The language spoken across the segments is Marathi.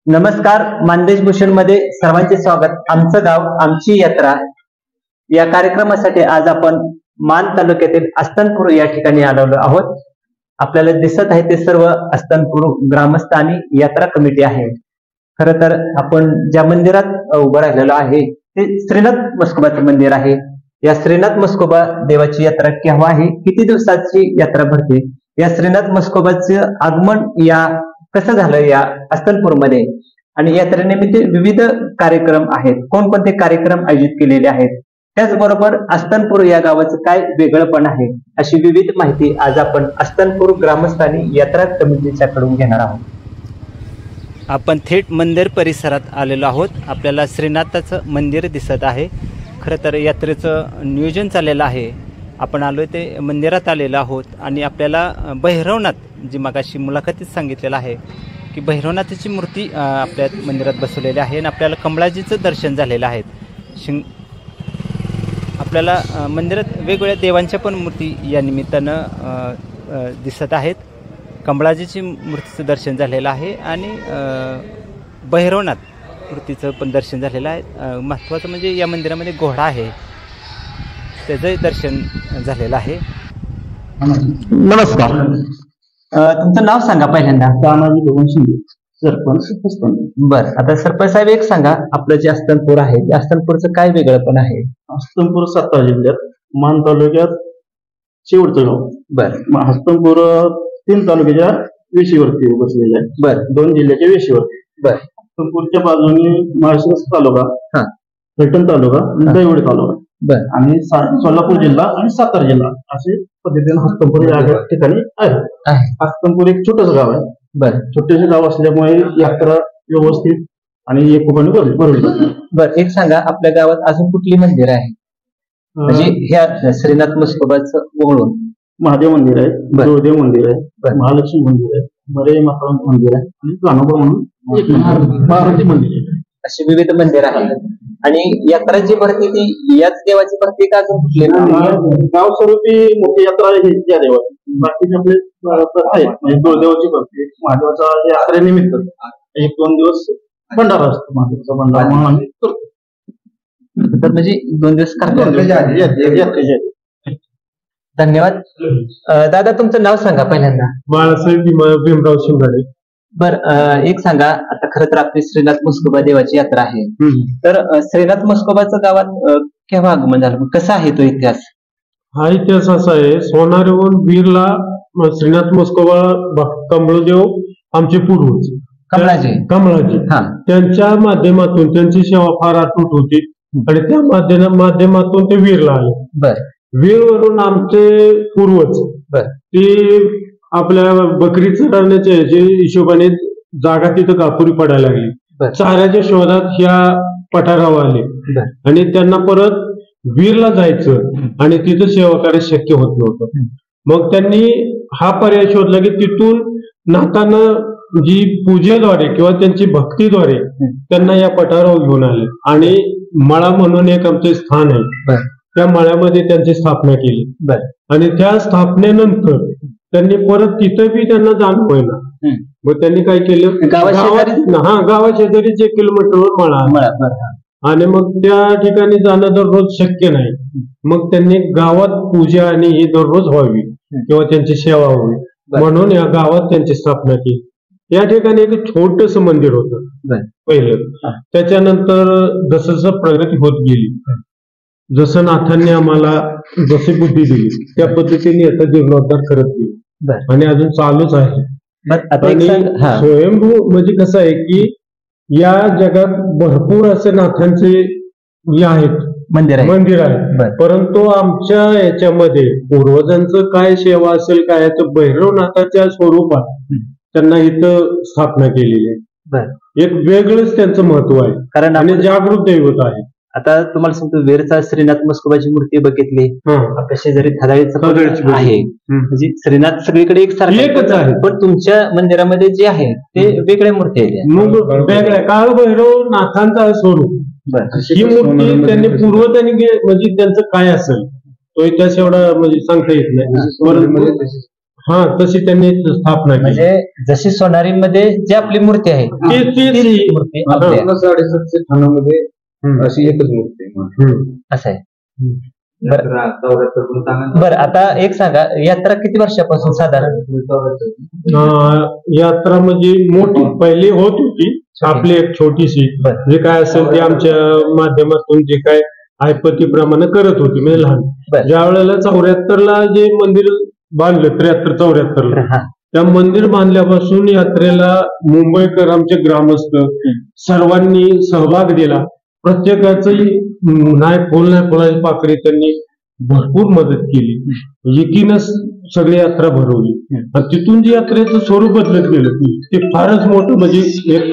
नमस्कार, मानदेश भूषण मध्ये सर्वांचे स्वागत. आमचं गाव आमची यात्रा या कार्यक्रमासाठी आज आपण मान तालुक्यातील अस्तनपूर या ठिकाणी आलेलो आहोत. आपल्याला दिसत आहे ते सर्व अस्तनपूर ग्रामस्थ आणि यात्रा कमिटी आहे. खर तर आपण ज्या मंदिरात उभं राहिलेलो आहे ते श्रीनाथ म्हस्कोबाचं मंदिर आहे. या श्रीनाथ म्हस्कोबा देवाची यात्रा केव्हा आहे, किती दिवसाची यात्रा भरते, या श्रीनाथ म्हस्कोबाचं आगमन या कसं झालं या अस्तनपूरमध्ये, आणि यात्रेनिमित्त विविध कार्यक्रम आहेत, कोणकोणते कार्यक्रम आयोजित केलेले आहेत, त्याचबरोबर अस्तनपूर या गावाचं काय वेगळंपण आहे, अशी विविध माहिती आज आपण अस्तनपूर ग्रामस्थ आणि यात्रा कमिटीच्याकडून घेणार आहोत. आपण थेट मंदिर परिसरात आलेलो आहोत. आपल्याला श्रीनाथाचं मंदिर दिसत आहे. खरं तर यात्रेचं नियोजन चाललेलं आहे. आपण आलोय ते मंदिरात आलेलो आहोत आणि आपल्याला भैरवनाथ, जी मगाशी मुलाखतीत सांगितलेलं आहे की भैरवनाथाची मूर्ती आपल्या मंदिरात बसवलेली आहे आणि आपल्याला कमळाजीचं दर्शन झालेलं आहे. आपल्याला मंदिरात वेगवेगळ्या देवांच्या पण मूर्ती या निमित्तानं दिसत आहेत. कमळाजीची मूर्तीचं दर्शन झालेलं आहे आणि भैरवनाथ मूर्तीचं पण दर्शन झालेलं आहे. महत्त्वाचं म्हणजे या मंदिरामध्ये घोडा आहे, त्याचंही दर्शन झालेलं आहे. नमस्कार, तुमचं नाव सांगा पहिल्यांदा. तानाजी भगवान शिंदे, सरपंच. बर, आता सरपंच साहेब एक सांगा, आपलं जे अस्तनपूर आहे त्या अस्तनपूरचं काय वेगळंपण आहे? अस्तनपूर सातारा जिल्ह्यात मान तालुक्यात शेवटचं गाव. बर, अस्तनपूर 3 तालुक्याच्या वेशीवरती बसलेले आहे. बर, 2 जिल्ह्याच्या वेशीवरती. बर, अस्तनपूरच्या बाजूने माळशिरस तालुका, फलटण तालुका, दैवड तालुका, बर, आणि सोलापूर जिल्हा आणि सातारा जिल्हा असे पद्धतीने हस्तनपूर या ठिकाणी आहे. हस्तनपूर एक छोटंसं गाव आहे. बर, छोटेसे गाव असल्यामुळे यात्रा व्यवस्थित आणि एकोपाने भरवली जाते. बर, एक सांगा, आपल्या गावात अजून कुठली मंदिर आहे म्हणजे ह्या श्रीनाथ म्हस्कोबाचं वगळून? महादेव मंदिर आहे, गुरुदेव मंदिर आहे, महालक्ष्मी मंदिर आहे, मरे माता मंदिर आहे आणि कान्होबा म्हणून एक मारुती मंदिर आहे. अशी विविध मंदिर आहेत. आणि यात्रा जी भरती ती याच देवाची भरती का अजून कुठली? गाव स्वरूपी मोठी यात्रा आहे त्या देवाची. बाकीचे आपले आहेत म्हणजे गुरुदेवाची भरती, महादेवाचा यात्रेनिमित्त 1-2 दिवस भंडारा असतो. महादेवाचा भंडारा म्हणून आम्ही करतो. तर म्हणजे 2 दिवस करतो. धन्यवाद. दादा, तुमचं नाव सांगा पहिल्यांदा. बाळासाहेब भीमराव शिंगाडे. बर, एक सांगा, आता खरं तर आपली श्रीनाथ म्हस्कोबा देवाची यात्रा आहे, तर श्रीनाथ म्हस्कोबाचं गावात केव्हा आगमन झालं, कसा आहे तो इतिहास? हा इतिहास असा आहे, सोनारहून बीरला श्रीनाथ म्हस्कोबा कमळदेव आमचे पूर्वज कमळाजी त्यांच्या माध्यमातून त्यांची सेवा फार अटूट होती आणि त्या माध्यमातून ते वीरला आले. बर, वीरवरून आमचे पूर्वज ते आपल्या बकरी चरण्याच्या हिशोबाने जागा तिथं कापुरी पडायला लागली. चाऱ्याच्या शोधात ह्या पठारावर आले आणि त्यांना परत वीरला जायचं आणि तिथं सेवा कार्य शक्य होत नव्हतं. मग त्यांनी हा पर्याय शोधला की तिथून नाथानं जी पूजेद्वारे किंवा त्यांची भक्तीद्वारे त्यांना या पठारावर घेऊन आले आणि मळा म्हणून एक आमचे स्थान आहे, त्या मळ्यामध्ये त्यांची स्थापना केली. आणि त्या स्थापनेनंतर त्यांनी परत तिथं बी त्यांना जाणं होईना. मग त्यांनी काय केलं, गावाशेजारीच 1 किलोमीटरवर मळा आणि मग त्या ठिकाणी जाणं दररोज शक्य नाही. मग त्यांनी गावात पूजा आणि ही दररोज व्हावी किंवा त्यांची सेवा व्हावी म्हणून या गावात त्यांची स्थापना केली. या ठिकाणी एक छोटस मंदिर होतं पहिलं. त्याच्यानंतर जसं प्रगती होत गेली, जसं नाथांनी आम्हाला जशी बुद्धी दिली त्या पद्धतीने याचा जीर्णोद्धार करत गेली आणि अजून चालूच आहे. आणि स्वयंभू म्हणजे कसं आहे की या जगात भरपूर असे नाथांचे हे आहेत मंदिर आहे, परंतु आमच्या याच्यामध्ये पूर्वजांचं काय सेवा असेल काय, भैरवनाथाच्या स्वरूपात त्यांना इथं स्थापना केलेली आहे. एक वेगळंच त्यांचं महत्व आहे, कारण आणि जागृत दैवत आहे. आता तुम्हाला सांगतो, वीरचा श्रीनाथ म्हस्कोबाची मूर्ती बघितली, आपल्या शेजारी खदाळीचं आहे, म्हणजे श्रीनाथ सगळीकडे एकच आहे, पण तुमच्या मंदिरामध्ये जे आहे ते वेगळ्या मूर्ती आहेत, वेगळ्या काळ भैरव नाथांचा स्वरूप. ही मूर्ती त्यांनी पूर्वजांनी म्हणजे त्यांचं काय असेल तो इतिहास एवढा म्हणजे सांगता येत नाही, हा तशी त्यांनी स्थापना केली. म्हणजे जशी सोनारीमध्ये जी आपली मूर्ती आहे तीच ही मूर्ती आपल्या 750 ठाण्यामध्ये अशी एकच मूर्ती आहे. असं आहे. बरं, आता एक सांगा, यात्रा किती वर्षापासून साधारण? यात्रा म्हणजे मोठी पहिली होत होती, आपली एक छोटीशी, जे काय असेल ते आमच्या माध्यमातून जे काय ऐपतीप्रमाणे करत होती म्हणजे लहान. ज्या वेळेला 74ला जे मंदिर बांधलं, 73-74ला त्या मंदिर बांधल्यापासून यात्रेला मुंबईकर आमचे ग्रामस्थ सर्वांनी सहभाग दिला. प्रत्येकाची नाही फुलाची पाकळी त्यांनी भरपूर मदत केली. एकीनच सगळी यात्रा भरवली आणि तिथून जे यात्रेचं स्वरूप बदलत गेलं ते फारच मोठं. म्हणजे एक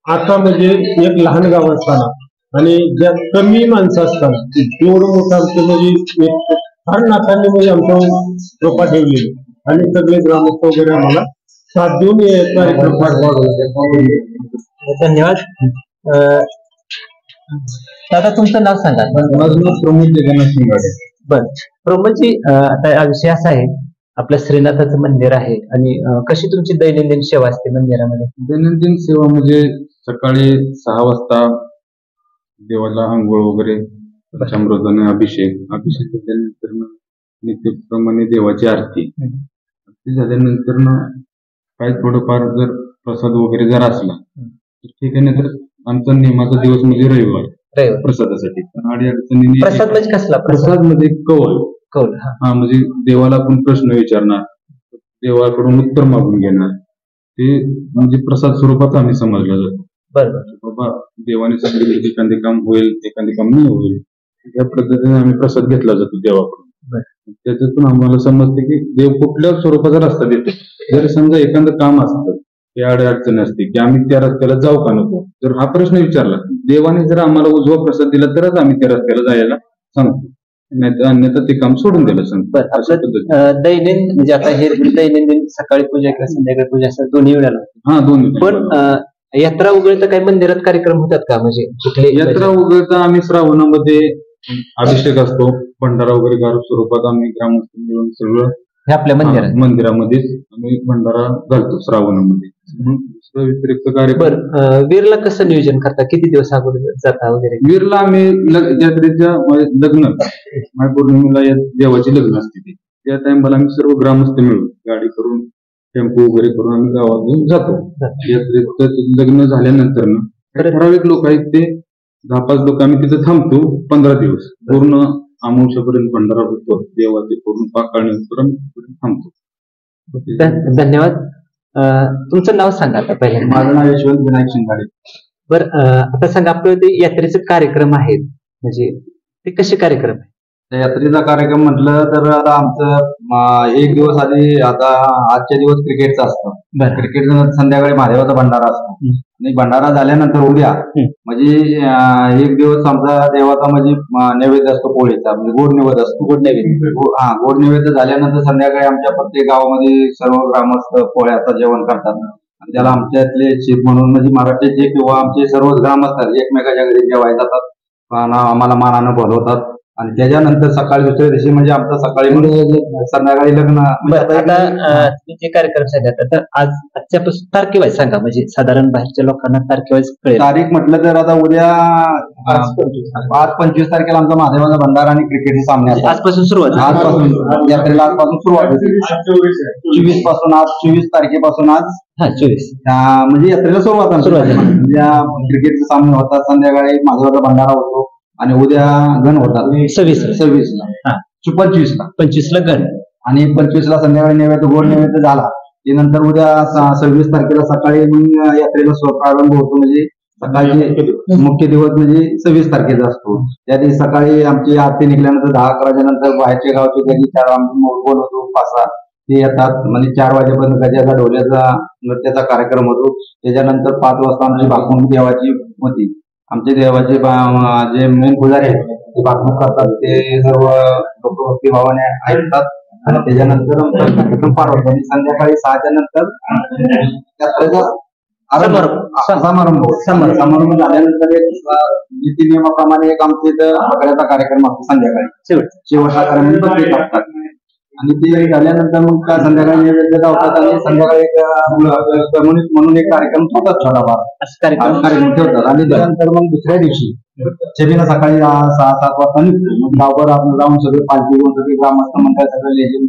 आता म्हणजे एक लहान गाव असताना आणि ज्या कमी माणसं असतात एवढं मोठं आमचं म्हणजे फार नात्याने म्हणजे आमच्या कृपा ठेवलेली आणि सगळे ग्रामस्थ वगैरे आम्हाला साथ देऊन कार्यक्रम पार पाडला. धन्यवाद. दादा तुमचं नाव सांगा. माझं नाव प्रमोद जगन्नाथ शिंगाडे. बरं प्रमोदजी, आता विषय असा आहे, आपलं श्रीनाथाचं मंदिर आहे आणि कशी तुमची दैनंदिन सेवा असते मंदिरामध्ये? दैनंदिन सेवा म्हणजे सकाळी 6 वाजता देवाला आंघोळ वगैरे, पंचामृताने अभिषेक झाल्यानंतर नित्यप्रमाणे देवाची आरती झाल्यानंतर काय थोडंफार जर प्रसाद वगैरे जर असला तर ठीक आहे. नाहीतर आमचा नेहमीचा दिवस म्हणजे रविवार प्रसादासाठी. अडचणीने प्रसाद म्हणजे कसला प्रसाद? म्हणजे कौल. हा म्हणजे देवाला आपण प्रश्न विचारणार, देवाकडून उत्तर मागून घेणार, ते म्हणजे प्रसाद स्वरूपात आम्ही समजला जातो. बरोबर. बाबा देवाने सांगितलं एखादे काम होईल, एखादे काम नाही होईल, या पद्धतीने आम्ही प्रसाद घेतला जातो देवाकडून. त्याच्यातून आम्हाला समजते की देव कुठल्या स्वरूपाचा रस्ता देतो. जर समजा एखादं काम असतं, अडचण असते की आम्ही त्या रस्त्याला जाऊ का नको, जर हा प्रश्न विचारला, देवाने जर आम्हाला उजवा प्रसाद दिला तरच आम्ही त्या रस्त्याला जायला सांगतो, नाही अन्यथा ते काम सोडून द्यायला सांगतो. दैनंदिन म्हणजे आता हे दैनंदिन सकाळी पूजा किंवा संध्याकाळी पूजा असं दोन्ही वेळेला? हा, दोन्ही. पण यात्रा उघडता काही मंदिरात कार्यक्रम होतात का? म्हणजे कुठले यात्रा उघडता आम्ही श्रावणामध्ये अभिषेक असतो, भंडारा वगैरे गार स्वरूपात आम्ही ग्रामस्थ मिळून सगळं आपल्या मंदिरामध्येच आम्ही भंडारा घालतो श्रावणामध्ये. दुसरं व्यतिरिक्त कार्यक्रम. वीरला कसं नियोजन करता? किती दिवस अगोदर जाता वगैरे? वीरला आम्ही यात्रेच्या लग्न पौर्णिमेला देवाची लग्न असते, त्या टाइमला आम्ही सर्व ग्रामस्थ मिळून गाडी करून टेम्पो वगैरे करून आम्ही गावातून जातो. यात्रेचं लग्न झाल्यानंतर ठराविक लोक आहेत ते 10-5 लोक आम्ही तिथे थांबतो. 15 दिवस पूर्ण अमावस्यापर्यंत भंडारा होतो, देवाचे पूर्ण पाकाळीपर्यंत थांबतो. धन्यवाद. तुमचं नाव सांगा आता पहिले. माझं नाव यशवंत विनायक शिंगाडे. बरं, आता सांगा आपलं ते यात्रेचे कार्यक्रम आहेत, म्हणजे ते कसे कार्यक्रम आहे? यात्रेचा कार्यक्रम म्हटलं तर आता आमचं एक दिवस आधी, आता आजच्या दिवस क्रिकेटचा असतं. क्रिकेट संध्याकाळी महादेवाचा भंडारा असतो आणि भंडारा झाल्यानंतर उद्या म्हणजे एक दिवस आमचा देवाचा म्हणजे नैवेद्य असतो पोळीचा, म्हणजे गोड नैवेद्य असतो. गोड नैवेद्य झाल्यानंतर संध्याकाळी आमच्या प्रत्येक गावामध्ये सर्व ग्रामस्थ पोळ्याचं जेवण करतात आणि त्याला आमच्यातले शीत म्हणून म्हणजे मराठीचे किंवा आमचे सर्व ग्रामस्थ एकमेकाच्या घरी जेवायला जातात, आम्हाला मानानं बोलवतात आणि त्याच्यानंतर सकाळी दुसऱ्या दिवशी म्हणजे आमचं सकाळी संध्याकाळी लग्न. आता जे कार्यक्रम सांगतात तर आजच्यापासून तारखेवाईज सांगा, म्हणजे साधारण बाहेरच्या लोकांना तारखेवाईज कळेल. तारीख म्हटलं तर आता उद्या 25 तारखेला आमचा महादेवाचा भंडारा आणि क्रिकेटचे सामने असतात. आजपासून सुरुवात, आजपासून यात्रेला आजपासून सुरुवात होती. 24 पासून, आज 24 तारखेपासून आज 24 म्हणजे यात्रेला सुरुवात. क्रिकेटचे सामने होतात, संध्याकाळी महादेवाचा भंडारा होतो आणि उद्या गण होतात 26ला, 25ला गण आणि 25ला संध्याकाळी नैवेद्य, गोड नैवेद्य झाला की नंतर उद्या 26 तारखेला सकाळी यात्रेला प्रारंभ होतो. म्हणजे सकाळची मुख्य दिवस म्हणजे 26 तारखेचा असतो. त्या दिवशी सकाळी आमची आरती निघाल्यानंतर 10-11 नंतर बाहेरच्या गावचे गजी 4 आम्ही बोलवतो, 5-6 ते येतात. म्हणजे 4 वाजेपर्यंत गजाचा, ढोल्याचा, नृत्याचा कार्यक्रम होतो. त्याच्यानंतर 5 वाजता आमची भाकणूक देवाची होती. आमचे देवाचे जे मेन पुजारी आहेत ते भाकणूक करतात, ते सर्व लोक भक्तिभावाने ऐकतात आणि त्याच्यानंतर आमचा कार्यक्रम पार होतो. आणि संध्याकाळी 6च्या नंतर यात्रेचा समारंभ झाल्यानंतर नीती नियमाप्रमाणे एक आमच्या इथं बकऱ्याचा कार्यक्रम असतो संध्याकाळी. शेवटचा कार्यक्रम बकरी कापतात. आणि ते झाल्यानंतर मग काय संध्याकाळी नैवेद्य लावतात आणि संध्याकाळी म्हणून एक कार्यक्रम ठेवतात छोटाफार कार्यक्रम ठेवतात. आणि त्यानंतर मग दुसऱ्या दिवशी छबिना सकाळी 6-7 वाजता निघतो. मग गावभर आपण जाऊन सगळे पालखी घेऊन सगळे ग्रामस्थ मंडळ सगळे लेझिम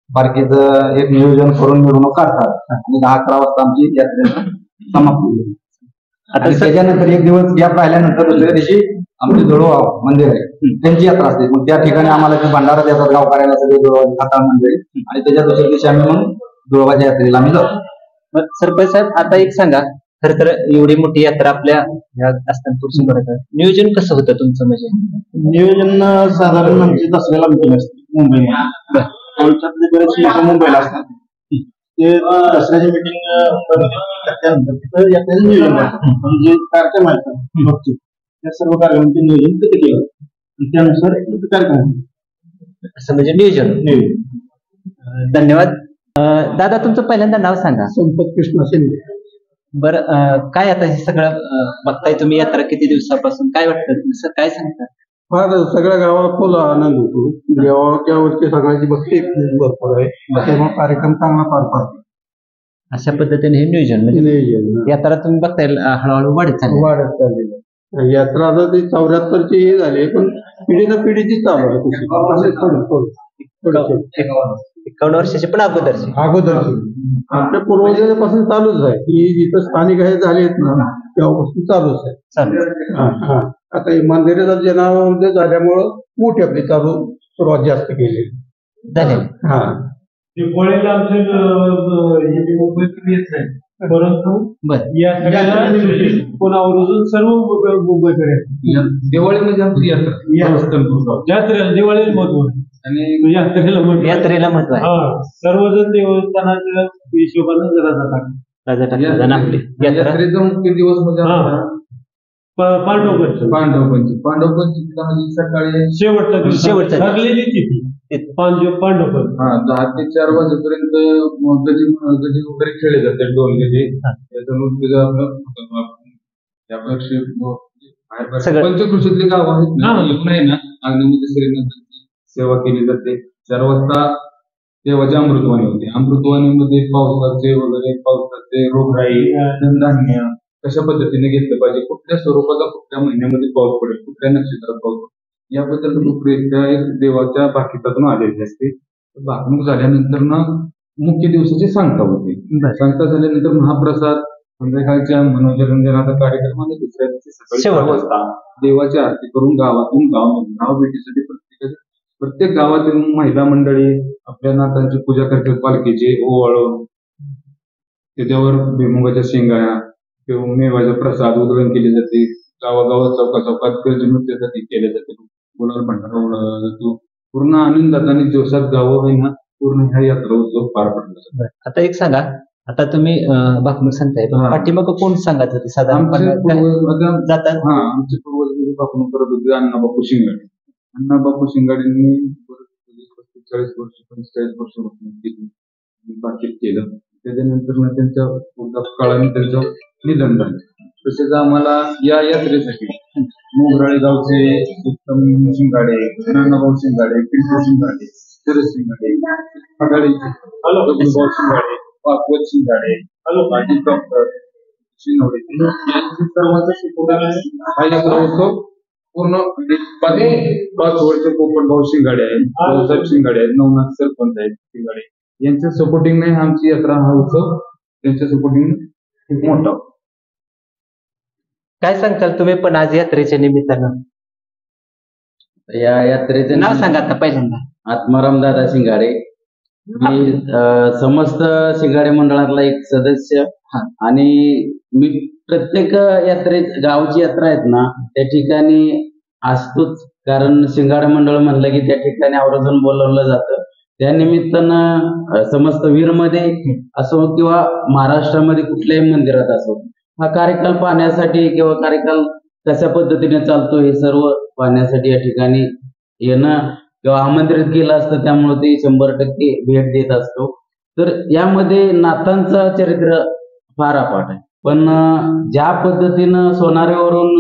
पालखीचं एक नियोजन करून मिरवणूक काढतात आणि 10-11 वाजता आमची यात्रेला समाप्ती होईल. आणि त्याच्यानंतर एक दिवस गॅप राहिल्यानंतर दुसऱ्या दिवशी आमचे जोडवा मंदिर आहे त्यांची यात्रा असते. मग त्या ठिकाणी आम्हाला ते भंडारा देतात गावकऱ्याला सगळे जोडवा खाता मंदिर. आणि त्याच्या दुसऱ्या दिवशी आम्ही मग जोडवाच्या यात्रेला आम्ही जातो. मग सरपंच साहेब आता एक सांगा, खर तर एवढी मोठी यात्रा आपल्या अस्तंतपूरची भरतात, नियोजन कसं होतं तुमचं? म्हणजे नियोजन साधारण आमची दसऱ्याला मीटिंग असते मुंबईला. आमच्यातले बरेचसे लोक मुंबईला असतात. ते दसऱ्याची मीटिंग त्यानंतर तिथं यात्रेचं नियोजन करतात. जे कार्यक्रम आहेत त्या सर्व कार्यक्रमांचे नियोजन तिथे केलं आणि त्यानुसार कार्यक्रम असं म्हणजे नियोजन. धन्यवाद. दादा तुमचं पहिल्यांदा नाव सांगा. संपत कृष्ण शिंदे. बरं, काय आता हे सगळं बघताय तुम्ही, यात्रा किती दिवसापासून, काय वाटतं, काय सांगता? फार सगळ्या गावाला फुल आनंद होतो. देवाच्या वरती सगळ्याची भक्ती भरपूर आहे, त्यामुळे कार्यक्रम चांगला पार पडतो. अशा पद्धतीने हे नियोजन म्हणजे यात्रा तुम्ही बघताय हळूहळू वाढत चाललेली आहे. यात्रा आता ती 74ची हे झाली, पण पिढीनं पिढीची चालू आहे. 51 वर्षाची पण अगोदरची आपल्या पूर्वजांपासून चालूच आहे की जिथं स्थानिक हे झालेत ना तेव्हापासून चालूच आहे. आता हे मंदिराचा जनावर झाल्यामुळं मोठी आपली सुरुवात जास्त केली. धन्यवाद. दिवाळीला आमचे मुंबईतून येत नाही, परंतु कोणावरून सर्व मुंबईकडे दिवाळीमध्ये आमची यात्रा दिवाळीला महत्व आणि यात्रेला महत्व आहे. सर्वजण देवस्थानाच्या हिशोबाने यात्रेचा मुख्य दिवस म्हणजे पांडवपंची सकाळी शेवटचा ठरलेली तिथी पांडवपंच 10 ते 4 वाजेपर्यंत गजी वगैरे खेळले जाते. ढोल गजे पंचकृषीतले गाव आहेत ना, अग्निमध्ये श्रीनंतरची सेवा केली जाते. 4 वाजता देवाची अमृतवाणी होते. अमृतवाणीमध्ये पावसाचे रोगराई, धनधान्य कशा पद्धतीने घेतलं पाहिजे, कुठल्या स्वरूपाचा कुठल्या महिन्यामध्ये पाऊस पडेल, कुठल्या नक्षत्रात पाऊस पडेल याबद्दल रूपरेषा एक देवाच्या भाकितातून आलेली असते. भाकणूक झाल्यानंतर ना मुख्य दिवसाची सांगता होते. सांगता झाल्यानंतर महाप्रसाद, संध्याकाळच्या मनोरंजनाचा कार्यक्रम आणि दुसऱ्या दिवशी सकाळी 6 वाजता देवाची आरती करून गावातून गाव भेटीसाठी प्रत्येक गावातील महिला मंडळी आपल्या नाथांची पूजा करतात. पालखीची ओवाळून त्याच्यावर भुईमुगाच्या शेंगाळ्या किंवा मेवाचा प्रसाद उधळण केली जाते. गावागावात चौकात गज नृत्यासाठी केले जाते. गुलाल भंडारा उडवला जातो. पूर्ण आनंदात आणि जोशात गावं आहे ना पूर्ण ह्या यात्रा उत्सव पार पडला. आता एक सांगा, आता तुम्ही भाकणूक सांगताय, पाठीमाग कोण सांगत होते साधारण जातात? आमचे पूर्वज भाकणूक करत होते अण्णाबापू शिंगाडे. अण्णाबापू शिंगाडेंनी 40 वर्ष 45 वर्ष भाकीत केलं. त्याच्यानंतर त्यांच्या काळाने त्यांचं निधन झालं. तसेच आम्हाला या यात्रेसाठी मोगराळे गावचे उत्तम शिंगाडे, नानाभाऊ शिंगाडे, पिंटू शिंगाडे, शरद शिंगाडे, फटाळीचे शिंगाडे, पाकवत शिंगाडे, माजी डॉक्टर शिंगाडे यांची सर्वांचा हा यात्रा उत्सव पूर्ण 5 वर्ष पोपटभाऊ शिंगाडे आहेत, भाऊसाहेब शिंगाडे आहेत, नवनाथ सरपंच आहेत शिंगाडे यांच्या सपोर्टिंगने आमची यात्रा हा उत्सव त्यांच्या सपोर्टिंगने खूप मोठा. काय सांगताल तुम्ही पण आज यात्रेच्या निमित्तानं? या यात्रेचे नाव सांगा आता पहिल्यांदा. आत्माराम दादा शिंगाडे. मी समस्त शिंगाडे मंडळातला एक सदस्य आणि मी प्रत्येक गावची यात्रा आहेत ना त्या ठिकाणी असतोच. कारण शिंगाडे मंडळ म्हणलं की त्या ठिकाणी आवर्जून बोलवलं जातं. त्या निमित्तानं समस्त वीरमध्ये असो किंवा महाराष्ट्रामध्ये कुठल्याही मंदिरात असो हा कार्यकाल पाहण्यासाठी किंवा कार्यकाल कशा पद्धतीने चालतो हे सर्व पाहण्यासाठी या ठिकाणी येणं किंवा आमंत्रित केलं असतं. त्यामुळे ते 100% भेट देत असतो. तर यामध्ये नाथांचं चरित्र फार अफाट आहे. पण ज्या पद्धतीनं सोनाऱ्यावरून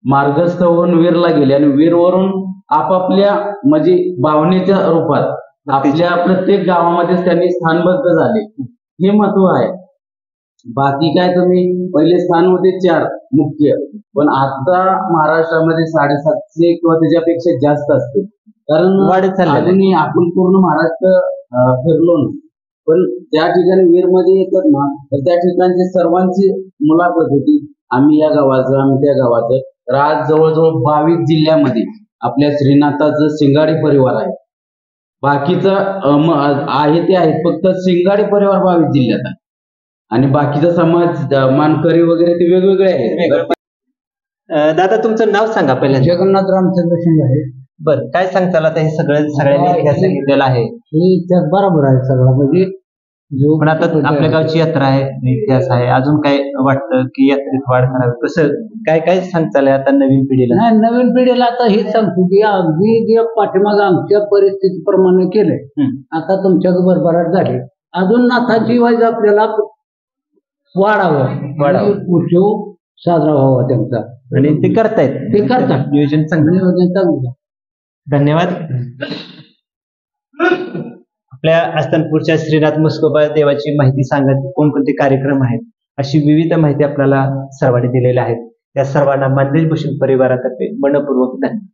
मार्गस्थ होऊन वीरला गेले आणि वीरवरून आपापल्या म्हणजे भावनेच्या रूपात आपल्या प्रत्येक गावामध्येच त्यांनी स्थानबद्ध झाले, हे महत्व आहे. बाकी काय तुम्ही पहिले स्थान होते 4 मुख्य, पण आता महाराष्ट्रामध्ये 750 किंवा त्याच्यापेक्षा जास्त असते. कारण अजूनही आपण पूर्ण महाराष्ट्र फिरलो ना, पण ज्या ठिकाणी वीरमध्ये येतात ना, तर त्या ठिकाणची सर्वांची मुलाखत होती. आम्ही या गावाचं, आम्ही त्या गावाचं. तर आज जवळजवळ 22 जिल्ह्यामध्ये आपल्या श्रीनाथाचं शिंगाडे परिवार आहे. बाकीचं आहे ते आहेत, फक्त शिंगाडे परिवार 22 जिल्ह्यात आहे आणि बाकीचा समाज मानकरी वगैरे ते वेगवेगळे आहेत. दादा तुमचं नाव सांगा पहिल्यांदा. जगन्नाथ रामचंद्र शिंगाडे. बरं, काय सांगताल आता हे सगळ्यांनी इतिहास सांगितलेला आहे, हे इतिहास बरोबर आहे सगळा, म्हणजे पण आता आपल्या गावची यात्रा आहे, इतिहास आहे, अजून काय वाटतं की यात्रेत वाढ करावी, कसं काय काय सांगताल आता नवीन पिढीला? नाही, नवीन पिढीला आता हेच सांगतो की अगदी जे पाठीमागं आमच्या परिस्थितीप्रमाणे केलंय, आता तुमच्या भरभराट झाली, अजून नाथाची वाईज आपल्याला वाढावं, उत्सव साजरा व्हावा त्यांचा, आणि ते करतायत, नियोजन चांगलं. धन्यवाद. आपल्या अस्तनपूरच्या श्रीनाथ म्हस्कोबा देवाची माहिती सांगत कोणकोणते कार्यक्रम आहेत अशी विविध माहिती आपल्याला सर्वांनी दिलेल्या आहेत. त्या सर्वांना मंदिर भूषण परिवारातर्फे मनपूर्वक धन्यवाद.